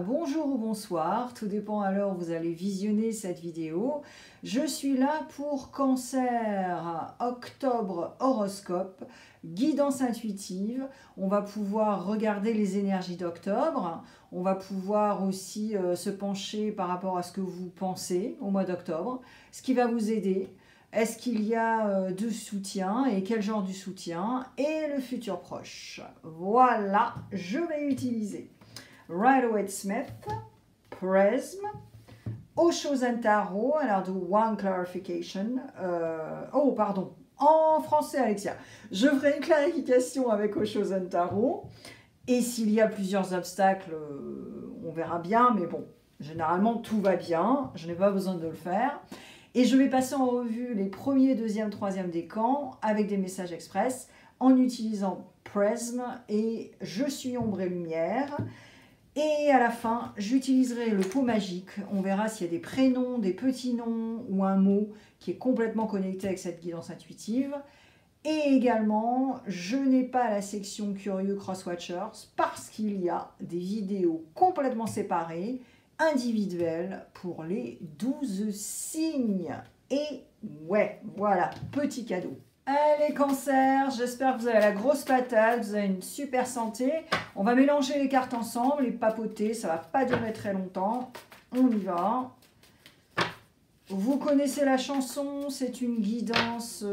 bonjour ou bonsoir, tout dépend à l'heure où vous allez visionner cette vidéo. Je suis là pour Cancer, octobre horoscope, guidance intuitive. On va pouvoir regarder les énergies d'octobre. On va pouvoir aussi se pencher par rapport à ce que vous pensez au mois d'octobre, ce qui va vous aider. Est-ce qu'il y a du soutien et quel genre de soutien et le futur proche. Voilà, je vais utiliser Rider-Waite-Smith, Prism, Osho Zentaro, alors de One Clarification, oh pardon, en français Alexia, je ferai une clarification avec Osho Zentaro, et s'il y a plusieurs obstacles, on verra bien, mais bon, généralement tout va bien, je n'ai pas besoin de le faire. Et je vais passer en revue les premiers, deuxième, troisième décans avec des messages express en utilisant Prism et Je suis ombre et lumière. Et à la fin, j'utiliserai le pot magique. On verra s'il y a des prénoms, des petits noms ou un mot qui est complètement connecté avec cette guidance intuitive. Et également, je n'ai pas la section Curieux Crosswatchers parce qu'il y a des vidéos complètement séparées, individuelles pour les 12 signes. Et ouais, voilà, petit cadeau. Allez Cancer, j'espère que vous avez la grosse patate, vous avez une super santé. On va mélanger les cartes ensemble et papoter, ça va pas durer très longtemps. On y va. Vous connaissez la chanson, c'est une guidance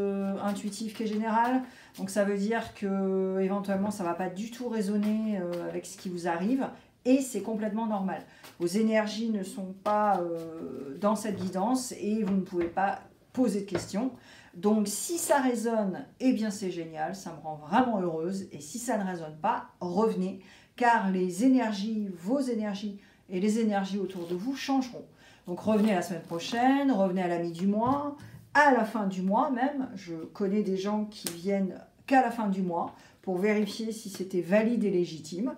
intuitive qui est générale. Donc ça veut dire que éventuellement ça ne va pas du tout résonner avec ce qui vous arrive. Et c'est complètement normal. Vos énergies ne sont pas dans cette guidance et vous ne pouvez pas poser de questions. Donc si ça résonne, eh bien c'est génial, ça me rend vraiment heureuse. Et si ça ne résonne pas, revenez. Car les énergies, vos énergies et les énergies autour de vous changeront. Donc revenez la semaine prochaine, revenez à la mi du mois, à la fin du mois même. Je connais des gens qui viennent qu'à la fin du mois pour vérifier si c'était valide et légitime.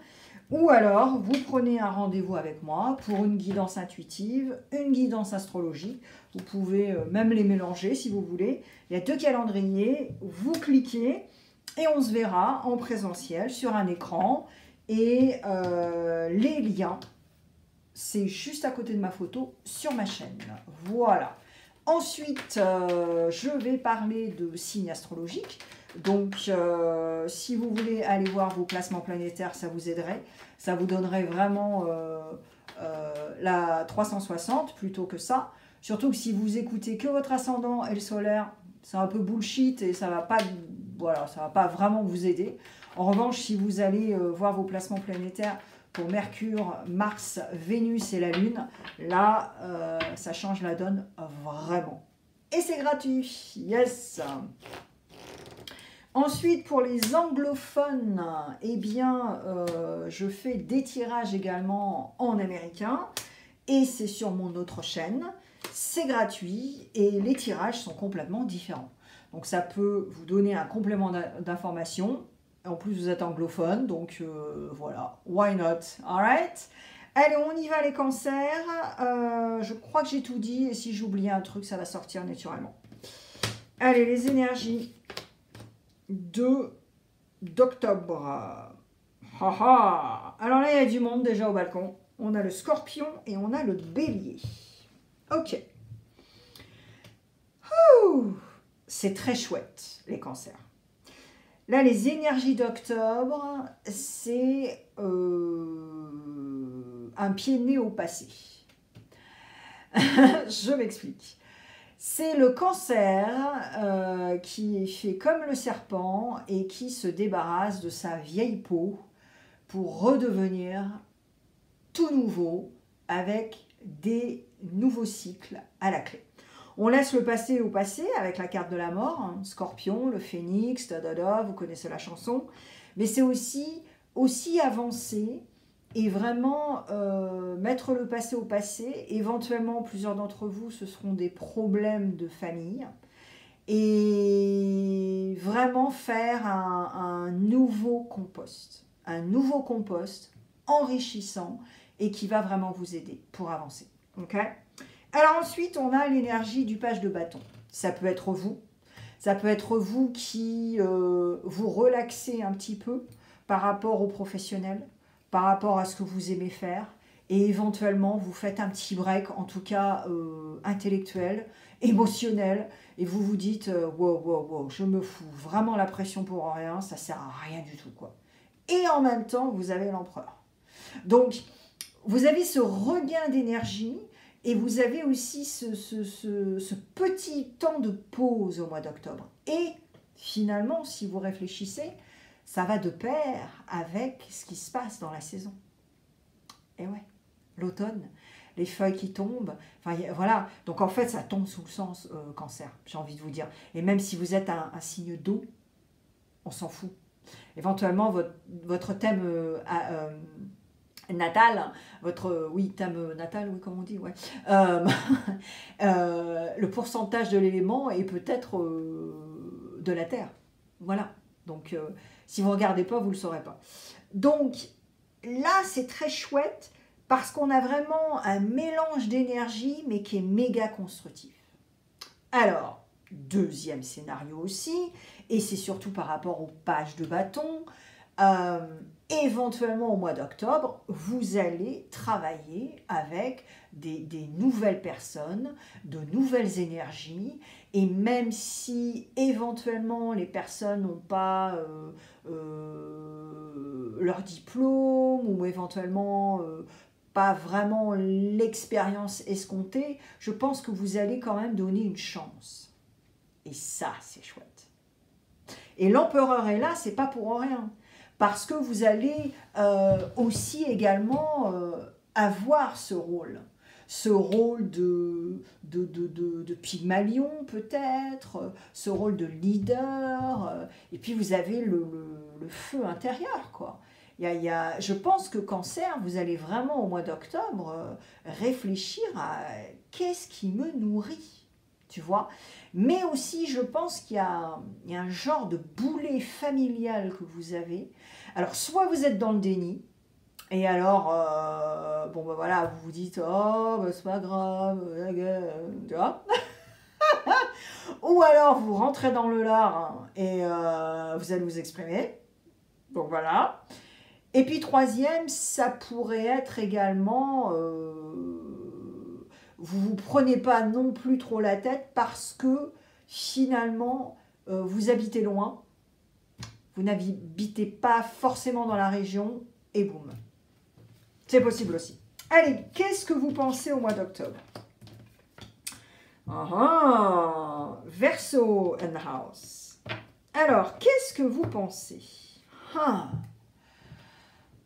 Ou alors, vous prenez un rendez-vous avec moi pour une guidance intuitive, une guidance astrologique. Vous pouvez même les mélanger si vous voulez. Il y a 2 calendriers, vous cliquez et on se verra en présentiel sur un écran. Et les liens, c'est juste à côté de ma photo sur ma chaîne. Voilà. Ensuite, je vais parler de signes astrologiques. Donc, si vous voulez aller voir vos placements planétaires, ça vous aiderait. Ça vous donnerait vraiment la 360 plutôt que ça. Surtout que si vous écoutez que votre ascendant et le solaire, c'est un peu bullshit et ça va pas, voilà, ça va pas vraiment vous aider. En revanche, si vous allez voir vos placements planétaires pour Mercure, Mars, Vénus et la Lune, là, ça change la donne vraiment. Et c'est gratuit, yes! Ensuite, pour les anglophones, eh bien, je fais des tirages également en américain. Et c'est sur mon autre chaîne. C'est gratuit et les tirages sont complètement différents. Donc, ça peut vous donner un complément d'information. En plus, vous êtes anglophone, donc voilà. Why not? Alright? Allez, on y va les cancers. Je crois que j'ai tout dit. Et si j'oublie un truc, ça va sortir naturellement. Allez, les énergies d'octobre. Alors là, il y a du monde déjà au balcon. On a le scorpion et on a le bélier. Ok. C'est très chouette, les cancers. Là, les énergies d'octobre, c'est un pied né au passé. Je m'explique. C'est le cancer qui est fait comme le serpent et qui se débarrasse de sa vieille peau pour redevenir tout nouveau avec des nouveaux cycles à la clé. On laisse le passé au passé avec la carte de la mort, hein, Scorpion, le phénix, vous connaissez la chanson. Mais c'est aussi avancer et vraiment mettre le passé au passé. Éventuellement, plusieurs d'entre vous, ce seront des problèmes de famille. Et vraiment faire un nouveau compost. Un nouveau compost enrichissant et qui va vraiment vous aider pour avancer. Ok ? Alors ensuite, on a l'énergie du page de bâton. Ça peut être vous. Ça peut être vous qui vous relaxez un petit peu par rapport aux professionnels, par rapport à ce que vous aimez faire. et éventuellement vous faites un petit break, en tout cas intellectuel, émotionnel, et vous vous dites wow, wow, wow, je me fous vraiment la pression pour rien, ça sert à rien du tout, quoi. Et en même temps, vous avez l'empereur. Donc, vous avez ce regain d'énergie et vous avez aussi ce petit temps de pause au mois d'octobre. Et finalement, si vous réfléchissez, ça va de pair avec ce qui se passe dans la saison. Et ouais, l'automne, les feuilles qui tombent, enfin voilà. Donc en fait, ça tombe sous le sens cancer, j'ai envie de vous dire. Et même si vous êtes un signe d'eau, on s'en fout. Éventuellement, votre thème natal, thème natal, oui, comme on dit, ouais. Le pourcentage de l'élément est peut-être de la terre. Voilà. Donc, si vous ne regardez pas, vous ne le saurez pas. Donc, là, c'est très chouette parce qu'on a vraiment un mélange d'énergie, mais qui est méga constructif. Alors, deuxième scénario aussi, et c'est surtout par rapport aux pages de bâton, éventuellement au mois d'octobre, vous allez travailler avec des nouvelles personnes, de nouvelles énergies, et même si éventuellement les personnes n'ont pas leur diplôme, ou éventuellement pas vraiment l'expérience escomptée, je pense que vous allez quand même donner une chance. Et ça, c'est chouette. Et l'empereur est là, c'est pas pour rien. Parce que vous allez aussi également avoir ce rôle de Pygmalion peut-être, ce rôle de leader, et puis vous avez le feu intérieur, quoi. Je pense que Cancer, vous allez vraiment au mois d'octobre réfléchir à qu'est-ce qui me nourrit, tu vois. Mais aussi, je pense qu'il y a un genre de boulet familial que vous avez. Alors, soit vous êtes dans le déni, et alors, bon, ben voilà, vous vous dites, oh, ben, c'est pas grave, tu vois. Ou alors, vous rentrez dans le lard et vous allez vous exprimer. Donc, voilà. Et puis, troisième, ça pourrait être également... vous ne vous prenez pas non plus trop la tête parce que finalement, vous habitez loin, vous n'habitez pas forcément dans la région, et boum. C'est possible aussi. Allez, qu'est-ce que vous pensez au mois d'octobre? Verseau and House. Alors, qu'est-ce que vous pensez?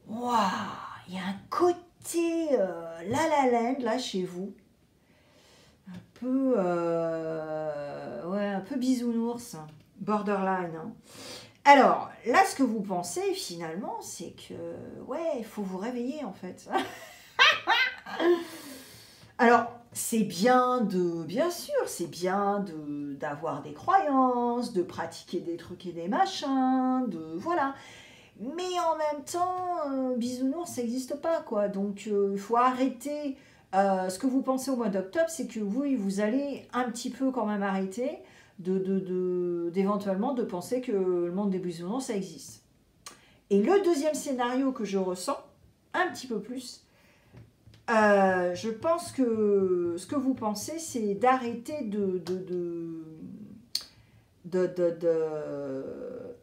Waouh, il y a un côté La La Land, là, chez vous. Un peu bisounours, borderline. Hein. Alors, là, ce que vous pensez, finalement, c'est que, ouais, il faut vous réveiller, en fait. Alors, c'est bien bien sûr, c'est bien d'avoir des croyances, de pratiquer des trucs et des machins, voilà. Mais en même temps, bisounours, ça n'existe pas, quoi. Donc, il faut arrêter. Ce que vous pensez au mois d'octobre, c'est que vous allez un petit peu quand même arrêter d'éventuellement de penser que le monde des bisounours, ça existe. Et le deuxième scénario que je ressens, un petit peu plus, je pense que ce que vous pensez, c'est d'arrêter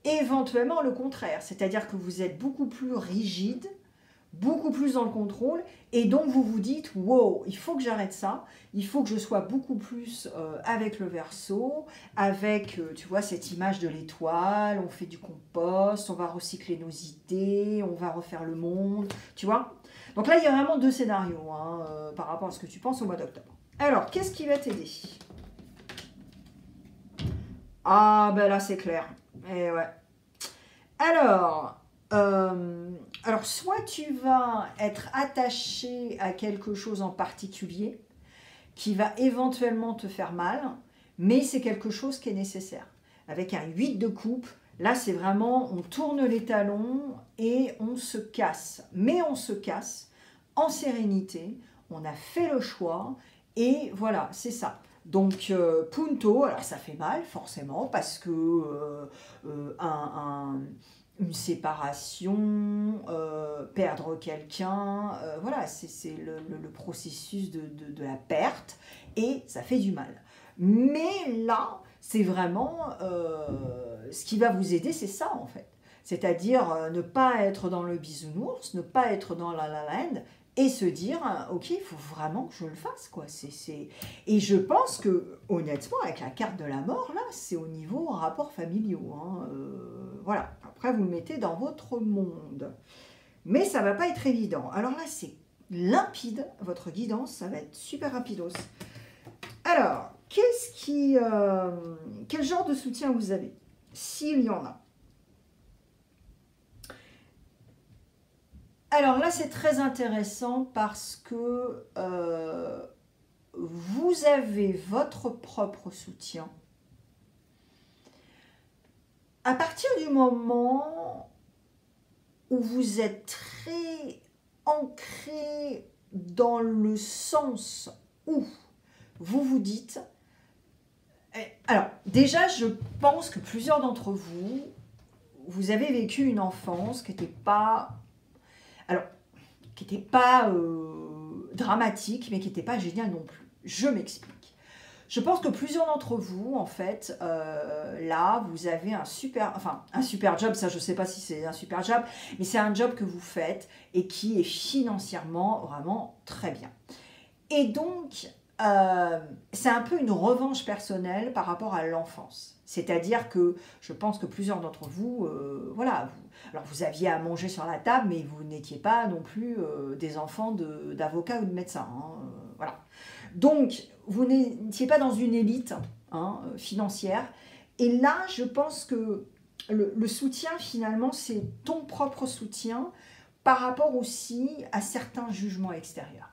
éventuellement le contraire. C'est-à-dire que vous êtes beaucoup plus rigide, beaucoup plus dans le contrôle, et donc vous vous dites « Wow, il faut que j'arrête ça, il faut que je sois beaucoup plus avec le Verseau, avec, tu vois, cette image de l'étoile, on fait du compost, on va recycler nos idées, on va refaire le monde, tu vois ?» Donc là, il y a vraiment deux scénarios par rapport à ce que tu penses au mois d'octobre. Alors, qu'est-ce qui va t'aider? Ah, ben là, c'est clair. Et ouais. Alors, soit tu vas être attaché à quelque chose en particulier qui va éventuellement te faire mal, mais c'est quelque chose qui est nécessaire. Avec un 8 de coupe, là c'est vraiment, on tourne les talons et on se casse. Mais on se casse en sérénité, on a fait le choix et voilà, c'est ça. Donc, punto, alors ça fait mal forcément parce que une séparation, perdre quelqu'un, voilà, c'est le processus de la perte et ça fait du mal. Mais là, c'est vraiment ce qui va vous aider, c'est ça en fait. C'est-à-dire ne pas être dans le bisounours, ne pas être dans la land et se dire ok, il faut vraiment que je le fasse quoi. Et je pense que honnêtement avec la carte de la mort là, c'est au niveau rapports familiaux. Hein, voilà. Après vous le mettez dans votre monde, mais ça va pas être évident. Alors là c'est limpide, votre guidance, ça va être super rapidos. Alors quel genre de soutien vous avez, s'il y en a? Alors là, c'est très intéressant parce que vous avez votre propre soutien. À partir du moment où vous êtes très ancré dans le sens où vous vous dites... Alors, déjà, je pense que plusieurs d'entre vous, vous avez vécu une enfance qui n'était pas... Alors, qui n'était pas dramatique, mais qui n'était pas géniale non plus. Je m'explique. Je pense que plusieurs d'entre vous, en fait, là, vous avez un super job, ça je ne sais pas si c'est un super job, mais c'est un job que vous faites et qui est financièrement vraiment très bien. Et donc, c'est un peu une revanche personnelle par rapport à l'enfance. C'est-à-dire que je pense que plusieurs d'entre vous, voilà, alors vous aviez à manger sur la table, mais vous n'étiez pas non plus des enfants d'avocats ou de médecins. Hein, voilà. Donc, vous n'étiez pas dans une élite hein, financière. Et là, je pense que le soutien, finalement, c'est ton propre soutien par rapport aussi à certains jugements extérieurs.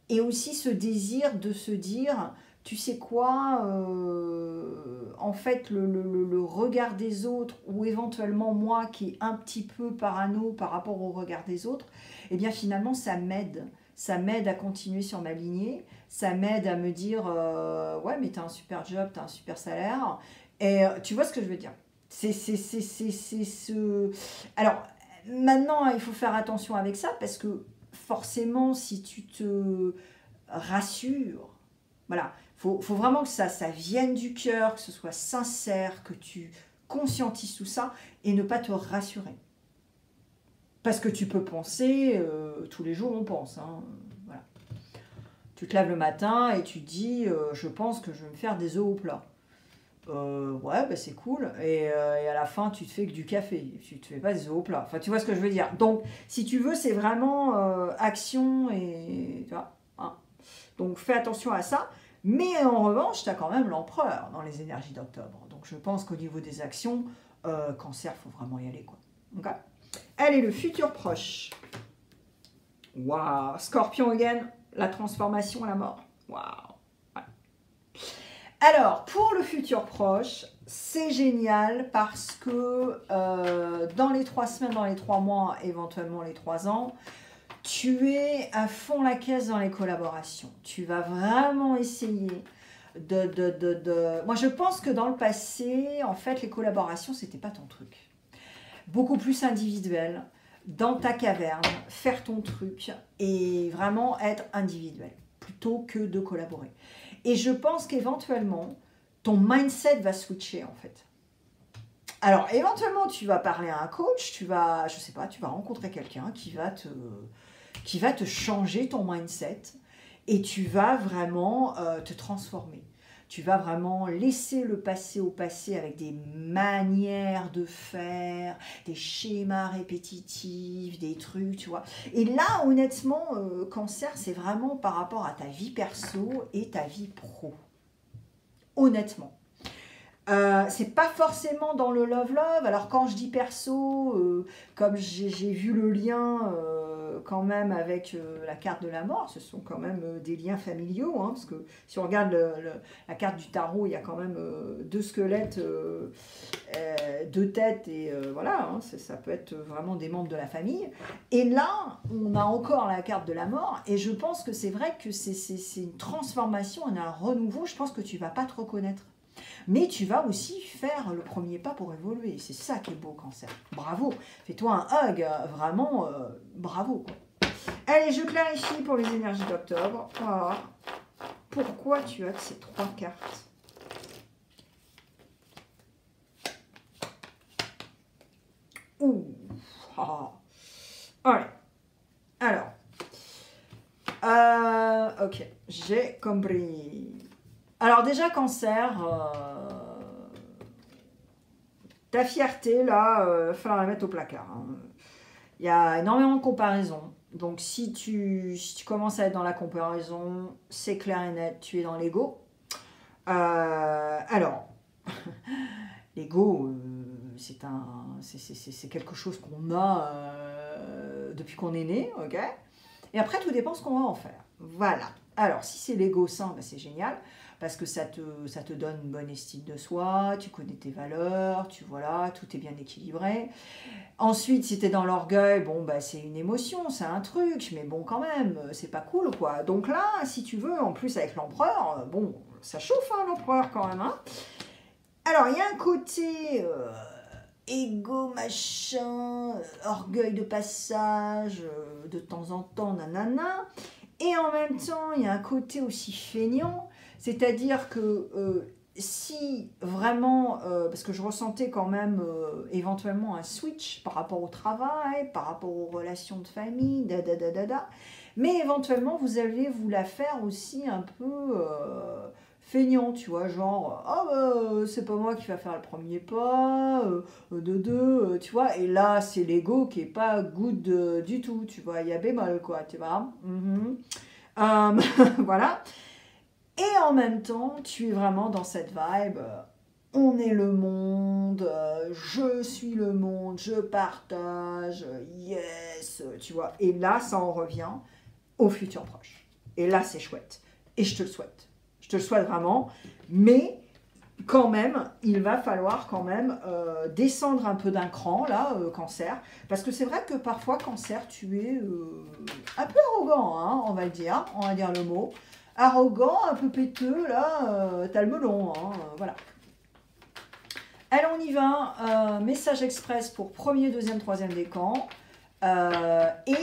Et aussi ce désir de se dire, tu sais quoi, en fait, le regard des autres, ou éventuellement moi qui est un petit peu parano par rapport au regard des autres, eh bien finalement, ça m'aide. Ça m'aide à continuer sur ma lignée, ça m'aide à me dire, ouais, mais t'as un super job, t'as un super salaire. Et tu vois ce que je veux dire? C'est ce... Alors, maintenant, il faut faire attention avec ça, parce que forcément, si tu te rassures, voilà, faut vraiment que ça vienne du cœur, que ce soit sincère, que tu conscientises tout ça et ne pas te rassurer. Parce que tu peux penser, tous les jours on pense, hein, voilà. Tu te lèves le matin et tu te dis, je pense que je vais me faire des œufs au plat. Ouais, bah c'est cool. Et à la fin, tu te fais que du café. Tu te fais pas des œufs au plat. Enfin, tu vois ce que je veux dire. Donc, si tu veux, c'est vraiment action et... Tu vois, hein. Donc, fais attention à ça. Mais en revanche, tu as quand même l'empereur dans les énergies d'octobre. Donc, je pense qu'au niveau des actions, cancer, il faut vraiment y aller, quoi. Okay. Allez, le futur proche. Waouh. Scorpion again. La transformation, la mort. Waouh. Alors, pour le futur proche, c'est génial parce que dans les 3 semaines, dans les 3 mois, éventuellement les 3 ans, tu es à fond la caisse dans les collaborations. Tu vas vraiment essayer Moi, je pense que dans le passé, en fait, les collaborations, c'était pas ton truc. Beaucoup plus individuel, dans ta caverne, faire ton truc et vraiment être individuel plutôt que de collaborer. Et je pense qu'éventuellement, ton mindset va switcher en fait. Alors, éventuellement, tu vas parler à un coach, tu vas, je sais pas, tu vas rencontrer quelqu'un qui va te changer ton mindset et tu vas vraiment te transformer. Tu vas vraiment laisser le passé au passé avec des manières de faire, des schémas répétitifs, des trucs, tu vois. Et là, honnêtement, cancer, c'est vraiment par rapport à ta vie perso et ta vie pro. Honnêtement. C'est pas forcément dans le love-love. Alors quand je dis perso, comme j'ai vu le lien quand même avec la carte de la mort, ce sont quand même des liens familiaux, hein, parce que si on regarde la carte du tarot, il y a quand même 2 squelettes, 2 têtes, et voilà, hein, ça peut être vraiment des membres de la famille. Et là, on a encore la carte de la mort, et je pense que c'est vrai que c'est une transformation, on a un renouveau, je pense que tu vas pas te reconnaître. Mais tu vas aussi faire le premier pas pour évoluer. C'est ça qui est beau, Cancer. Bravo. Fais-toi un hug. Vraiment, bravo. Quoi. Allez, je clarifie pour les énergies d'octobre. Voilà. Pourquoi tu as que ces 3 cartes? Ouh. Ah. Allez. Alors. Ok. J'ai compris. Alors déjà, Cancer, ta fierté, là, il va falloir la mettre au placard. Hein. Il y a énormément de comparaisons. Donc, si tu commences à être dans la comparaison, c'est clair et net, tu es dans l'ego. Alors, l'ego, c'est quelque chose qu'on a depuis qu'on est né, ok? Et après, tout dépend ce qu'on va en faire. Voilà. Alors, si c'est l'ego sain, ben, c'est génial, parce que ça te donne une bonne estime de soi, tu connais tes valeurs, voilà, tout est bien équilibré. Ensuite, si tu es dans l'orgueil, bon, bah, c'est une émotion, c'est un truc, mais bon, quand même, c'est pas cool, quoi. Donc là, si tu veux, en plus avec l'empereur, bon, ça chauffe, hein, l'empereur, quand même, hein. Alors, il y a un côté égo, machin, orgueil de passage, de temps en temps, nanana. Et en même temps, il y a un côté aussi feignant, c'est-à-dire que si vraiment, parce que je ressentais quand même éventuellement un switch par rapport au travail, par rapport aux relations de famille, mais éventuellement vous allez vous la faire aussi un peu feignant, tu vois, genre, oh, c'est pas moi qui va faire le premier pas, tu vois, et là c'est l'ego qui est pas good du tout, tu vois, il y a bémol, quoi, tu vois. Voilà. Et en même temps, tu es vraiment dans cette vibe, on est le monde, je suis le monde, je partage, yes, tu vois. Et là, ça en revient au futur proche. Et là, c'est chouette. Et je te le souhaite. Je te le souhaite vraiment. Mais quand même, il va falloir quand même descendre un peu d'un cran, là, Cancer. Parce que c'est vrai que parfois, Cancer, tu es un peu arrogant, hein, on va dire le mot. Arrogant, un peu péteux, là, t'as le melon, hein, voilà. Allez, on y va. Message express pour premier, deuxième, troisième décan. Et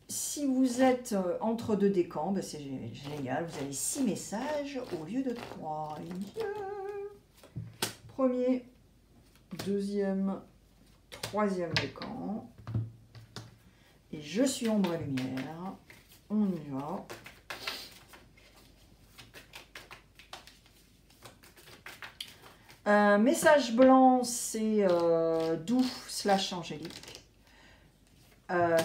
si vous êtes entre 2 décans, ben c'est génial, vous avez 6 messages au lieu de 3. Yeah. Premier, deuxième, troisième décan. Et je suis ombre et lumière. On y va. Message blanc, c'est doux / angélique.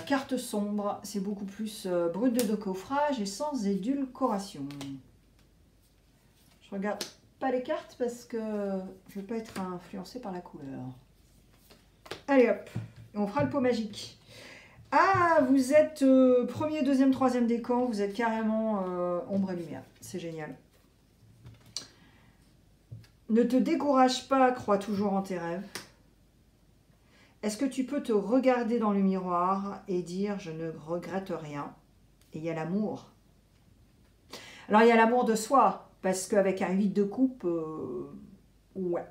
Carte sombre, c'est beaucoup plus brut de décoffrage et sans édulcoration. Je regarde pas les cartes parce que je ne veux pas être influencée par la couleur. Allez hop, on fera le pot magique. Ah, vous êtes premier, deuxième, troisième décan, vous êtes carrément ombre et lumière. C'est génial. Ne te décourage pas, crois toujours en tes rêves. Est-ce que tu peux te regarder dans le miroir et dire « je ne regrette rien » et il y a l'amour. Alors, il y a l'amour de soi, parce qu'avec un 8 de coupe, ouais.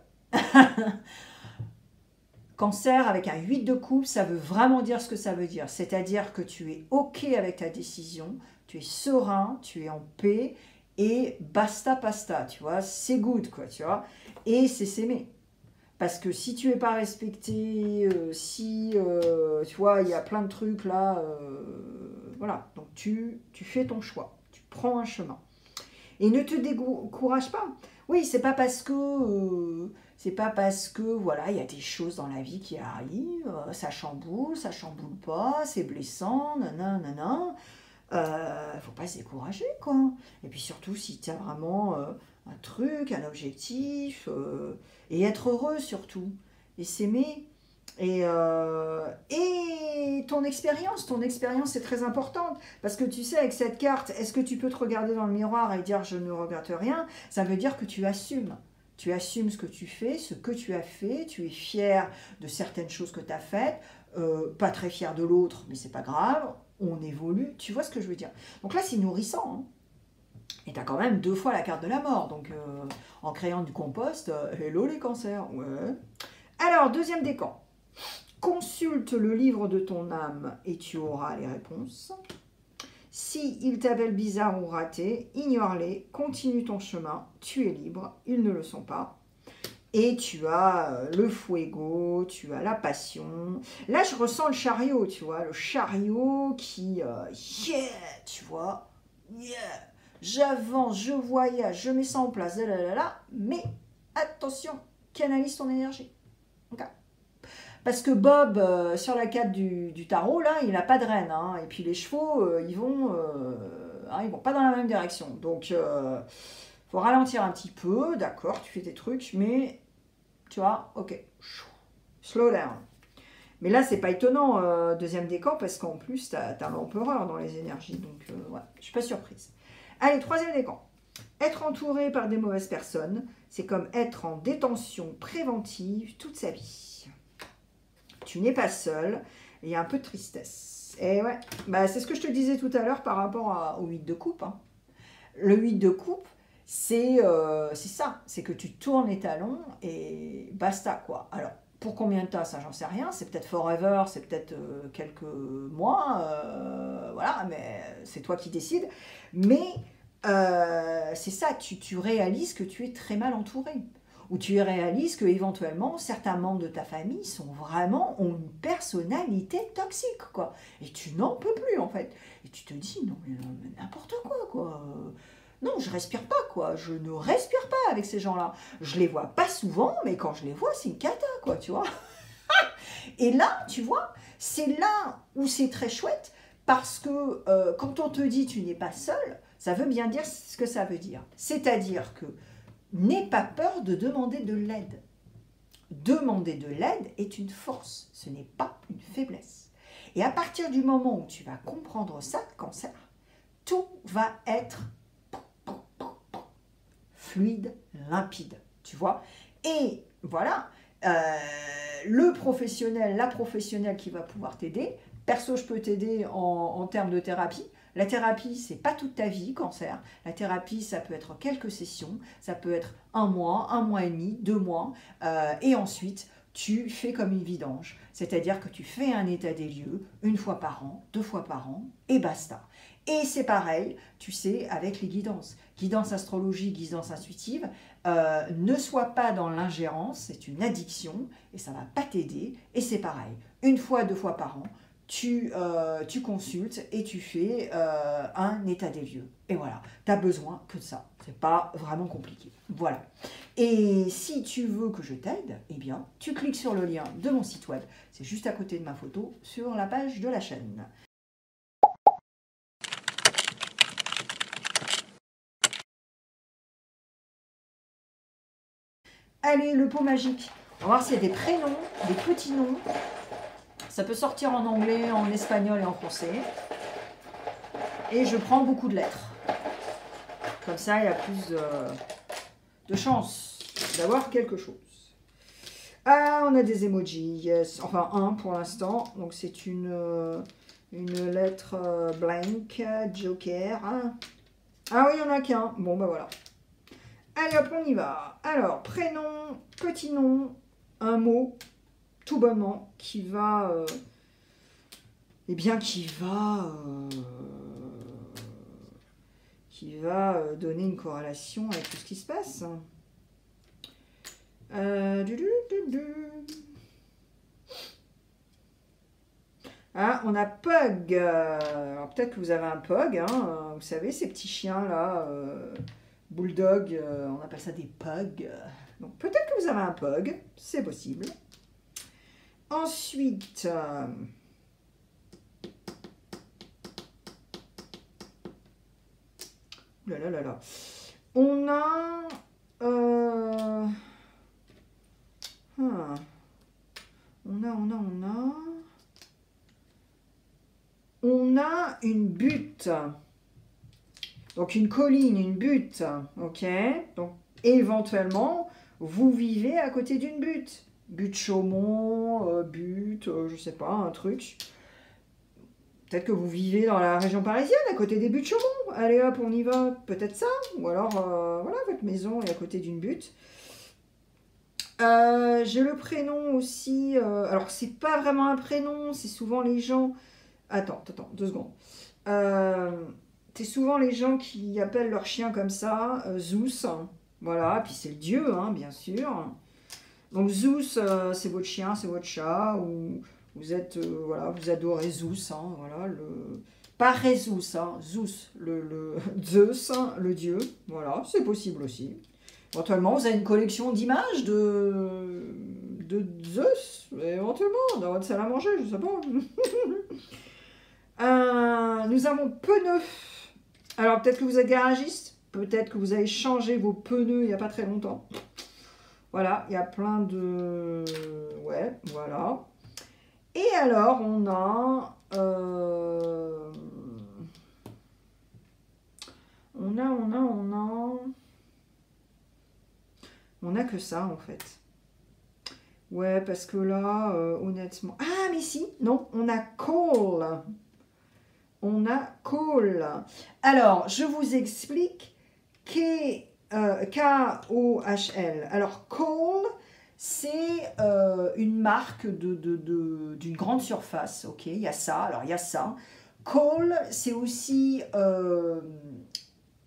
Cancer, avec un 8 de coupe, ça veut vraiment dire ce que ça veut dire. C'est-à-dire que tu es OK avec ta décision, tu es serein, tu es en paix, et basta, pasta, tu vois, c'est good, quoi, tu vois. Et c'est s'aimer. Parce que si tu n'es pas respecté, tu vois, il y a plein de trucs là, voilà. Donc tu fais ton choix, tu prends un chemin. Et ne te décourage pas. Oui, c'est pas parce que, voilà, il y a des choses dans la vie qui arrivent, ça chamboule pas, c'est blessant, nanana. Faut pas se décourager, quoi. Et puis surtout, si tu as vraiment un truc, un objectif, et être heureux surtout, et s'aimer. Et ton expérience est très importante, parce que tu sais, avec cette carte, est-ce que tu peux te regarder dans le miroir et dire « je ne regrette rien », ça veut dire que tu assumes. Tu assumes ce que tu fais, ce que tu as fait, tu es fier de certaines choses que tu as faites, pas très fier de l'autre, mais c'est pas grave, on évolue, tu vois ce que je veux dire. Donc là, c'est nourrissant, hein. Et tu as quand même 2 fois la carte de la mort. Donc, en créant du compost, hello les cancers. Ouais. Alors, deuxième décan. Consulte le livre de ton âme et tu auras les réponses. Si ils t'appellent bizarre ou raté, ignore-les, continue ton chemin, tu es libre, ils ne le sont pas. Et tu as le fuego, tu as la passion. Là, je ressens le chariot, tu vois, le chariot qui, yeah, tu vois, yeah, j'avance, je voyage, je mets ça en place, mais attention, canalise ton énergie. Okay. Parce que Bob, sur la carte du tarot, là, il n'a pas de reine. Hein, et puis les chevaux, ils vont pas dans la même direction. Donc, faut ralentir un petit peu. D'accord, tu fais tes trucs, mais tu vois, ok. Slow down. Mais là, c'est pas étonnant, deuxième décan, parce qu'en plus, tu as l'empereur dans les énergies. Donc, ouais, je suis pas surprise. Allez, troisième décan. Être entouré par des mauvaises personnes, c'est comme être en détention préventive toute sa vie. Tu n'es pas seul, il y a un peu de tristesse. Et ouais, bah, c'est ce que je te disais tout à l'heure par rapport au 8 de coupe. Hein. Le 8 de coupe, c'est ça, c'est que tu tournes les talons et basta quoi. Alors, pour combien de temps, ça j'en sais rien, c'est peut-être forever, c'est peut-être quelques mois, voilà, mais c'est toi qui décides. Mais c'est ça, tu réalises que tu es très mal entouré. Où tu réalises que éventuellement certains membres de ta famille ont une personnalité toxique, quoi. Et tu n'en peux plus, en fait. Et tu te dis, non, mais n'importe quoi. Non, je respire pas, quoi. Je ne respire pas avec ces gens-là. Je les vois pas souvent, mais quand je les vois, c'est une cata, quoi, tu vois. Et là, tu vois, c'est là où c'est très chouette, parce que quand on te dit tu n'es pas seul, ça veut bien dire ce que ça veut dire. C'est-à-dire que n'aie pas peur de demander de l'aide. Demander de l'aide est une force, ce n'est pas une faiblesse. Et à partir du moment où tu vas comprendre ça, cancer, tout va être fluide, limpide, tu vois. Et voilà, le professionnel, la professionnelle qui va pouvoir t'aider. Perso, je peux t'aider en termes de thérapie. La thérapie, c'est pas toute ta vie, cancer. La thérapie, ça peut être quelques sessions, ça peut être 1 mois et demi, 2 mois, et ensuite, tu fais comme une vidange. C'est-à-dire que tu fais un état des lieux 1 fois par an, 2 fois par an, et basta. Et c'est pareil, tu sais, avec les guidances. Guidance astrologie, guidance intuitive, ne sois pas dans l'ingérence, c'est une addiction, et ça ne va pas t'aider, et c'est pareil. 1 fois, 2 fois par an, tu consultes et tu fais un état des lieux. Et voilà, tu as besoin que de ça. C'est pas vraiment compliqué. Voilà. Et si tu veux que je t'aide, eh bien, tu cliques sur le lien de mon site web. C'est juste à côté de ma photo sur la page de la chaîne. Allez, le pot magique. On va voir s'il y a des prénoms, des petits noms. Ça peut sortir en anglais, en espagnol et en français. Et je prends beaucoup de lettres. Comme ça, il y a plus de chances d'avoir quelque chose. Ah, on a des emojis, yes. Enfin, un pour l'instant. Donc, c'est une lettre blank, joker. Ah oui, il n'y en a qu'un. Bon, bah voilà. Allez, hop, on y va. Alors, prénom, petit nom, un mot, tout bonnement, qui va... qui va donner une corrélation avec tout ce qui se passe. Ah, on a Pug. Alors peut-être que vous avez un Pug, hein, vous savez, ces petits chiens-là, bulldog, on appelle ça des Pugs. Donc peut-être que vous avez un Pug, c'est possible. Ensuite... on a... On a une butte. Donc une colline, une butte. Ok. Donc éventuellement, vous vivez à côté d'une butte. Butte Chaumont, butte, je sais pas, un truc. Peut-être que vous vivez dans la région parisienne, à côté des buttes Chaumont. Allez hop, on y va. Peut-être ça. Ou alors, voilà, votre maison est à côté d'une butte. J'ai le prénom aussi. Alors, c'est pas vraiment un prénom. C'est souvent les gens... Attends, 2 secondes. C'est souvent les gens qui appellent leur chien comme ça. Zeus. Voilà. Puis c'est le dieu, hein, bien sûr. Donc Zeus, c'est votre chien, c'est votre chat, ou vous êtes, voilà, vous adorez Zeus, hein, voilà, pas Jesus, hein, Zeus, Zeus, hein, le dieu, voilà, c'est possible aussi. Éventuellement, vous avez une collection d'images de Zeus, éventuellement, dans votre salle à manger, je sais pas. Nous avons pneus. Alors peut-être que vous êtes garagiste, peut-être que vous avez changé vos pneus il n'y a pas très longtemps. Voilà, il y a plein de... Ouais, voilà. Et alors, on a... On a que ça, en fait. Ouais, parce que là, honnêtement... Ah, mais si, non, on a call. On a call. Alors, je vous explique K-O-H-L. Alors, call, c'est une marque d'une grande surface. Ok, il y a ça. Alors, il y a ça. Call, c'est aussi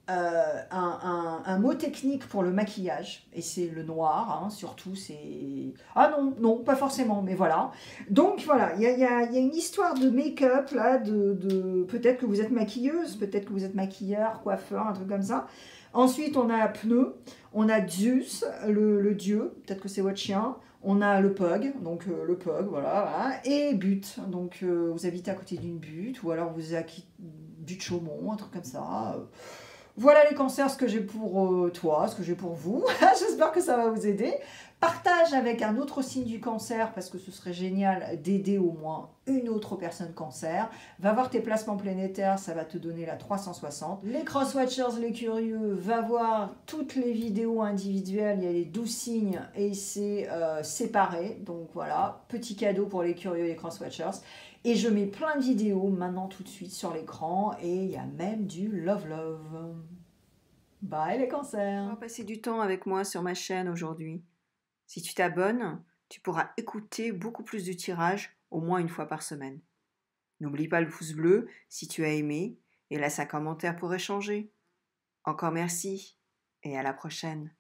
un mot technique pour le maquillage, et c'est le noir, hein, surtout, c'est... Ah non, non, pas forcément, mais voilà. Donc voilà, il y a une histoire de make-up, là, peut-être que vous êtes maquilleuse, peut-être que vous êtes maquilleur, coiffeur, un truc comme ça. Ensuite, on a pneu, on a Zeus, le dieu, peut-être que c'est votre chien. On a le pug, donc le pug, voilà, et butte, donc vous habitez à côté d'une butte, ou alors vous êtes à butte Chaumont, un truc comme ça. Voilà les cancers, ce que j'ai pour toi, ce que j'ai pour vous. J'espère que ça va vous aider. Partage avec un autre signe du cancer, parce que ce serait génial d'aider au moins une autre personne cancer. Va voir tes placements planétaires, ça va te donner la 360. Les crosswatchers, les curieux, va voir toutes les vidéos individuelles. Il y a les 12 signes et c'est séparé. Donc voilà, petit cadeau pour les curieux et les crosswatchers. Et je mets plein de vidéos maintenant tout de suite sur l'écran, et il y a même du love. Bye les cancers. On va passer du temps avec moi sur ma chaîne aujourd'hui. Si tu t'abonnes, tu pourras écouter beaucoup plus de tirages au moins une fois par semaine. N'oublie pas le pouce bleu si tu as aimé et laisse un commentaire pour échanger. Encore merci et à la prochaine.